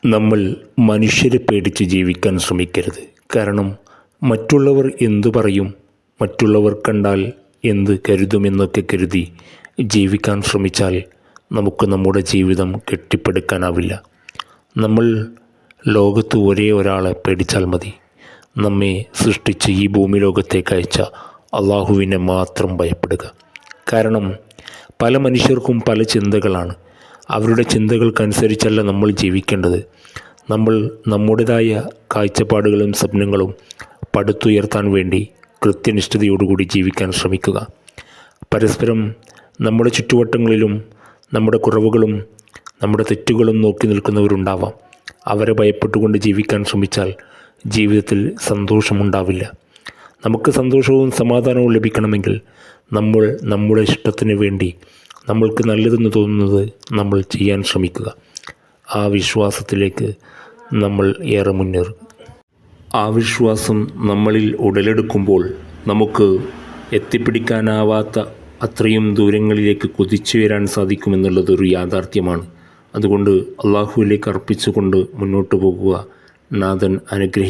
നമ്മൾ മനുഷ്യരെ പേടിച്ച് ജീവിക്കാൻ ശ്രമിക്കരുത്. കാരണം മറ്റുള്ളവർ എന്തു പറയും, മറ്റുള്ളവർ കണ്ടാൽ എന്ത് കരുതുമെന്നൊക്കെ കരുതി ജീവിക്കാൻ ശ്രമിച്ചാൽ നമുക്ക് നമ്മുടെ ജീവിതം കെട്ടിപ്പടുക്കാനാവില്ല. നമ്മൾ ലോകത്ത് ഒരേ ഒരാളെ പേടിച്ചാൽ മതി. നമ്മെ സൃഷ്ടിച്ച് ഈ ഭൂമി ലോകത്തേക്ക് അയച്ച അള്ളാഹുവിനെ മാത്രം ഭയപ്പെടുക. കാരണം പല മനുഷ്യർക്കും പല ചിന്തകളാണ്. അവരുടെ ചിന്തകൾക്കനുസരിച്ചല്ല നമ്മൾ ജീവിക്കേണ്ടത്. നമ്മൾ നമ്മുടേതായ കാഴ്ചപ്പാടുകളും സ്വപ്നങ്ങളും പടുത്തുയർത്താൻ വേണ്ടി കൃത്യനിഷ്ഠതയോടുകൂടി ജീവിക്കാൻ ശ്രമിക്കുക. പരസ്പരം നമ്മുടെ ചുറ്റുവട്ടങ്ങളിലും നമ്മുടെ കുറവുകളും നമ്മുടെ തെറ്റുകളും നോക്കി നിൽക്കുന്നവരുണ്ടാവാം. അവരെ ഭയപ്പെട്ടുകൊണ്ട് ജീവിക്കാൻ ശ്രമിച്ചാൽ ജീവിതത്തിൽ സന്തോഷമുണ്ടാവില്ല. നമുക്ക് സന്തോഷവും സമാധാനവും ലഭിക്കണമെങ്കിൽ നമ്മൾ നമ്മുടെ ഇഷ്ടത്തിന് വേണ്ടി നമ്മൾക്ക് നല്ലതെന്ന് തോന്നുന്നത് നമ്മൾ ചെയ്യാൻ ശ്രമിക്കുക. ആ വിശ്വാസത്തിലേക്ക് നമ്മൾ ഏറെ മുന്നേറും. ആ വിശ്വാസം നമ്മളിൽ ഉടലെടുക്കുമ്പോൾ നമുക്ക് എത്തിപ്പിടിക്കാനാവാത്ത അത്രയും ദൂരങ്ങളിലേക്ക് കുതിച്ചുയരാൻ സാധിക്കുമെന്നുള്ളതൊരു യാഥാർത്ഥ്യമാണ്. അതുകൊണ്ട് അള്ളാഹുവിലേക്ക് അർപ്പിച്ചുകൊണ്ട് മുന്നോട്ട് പോകുക. നാഥൻ അനുഗ്രഹിക്കും.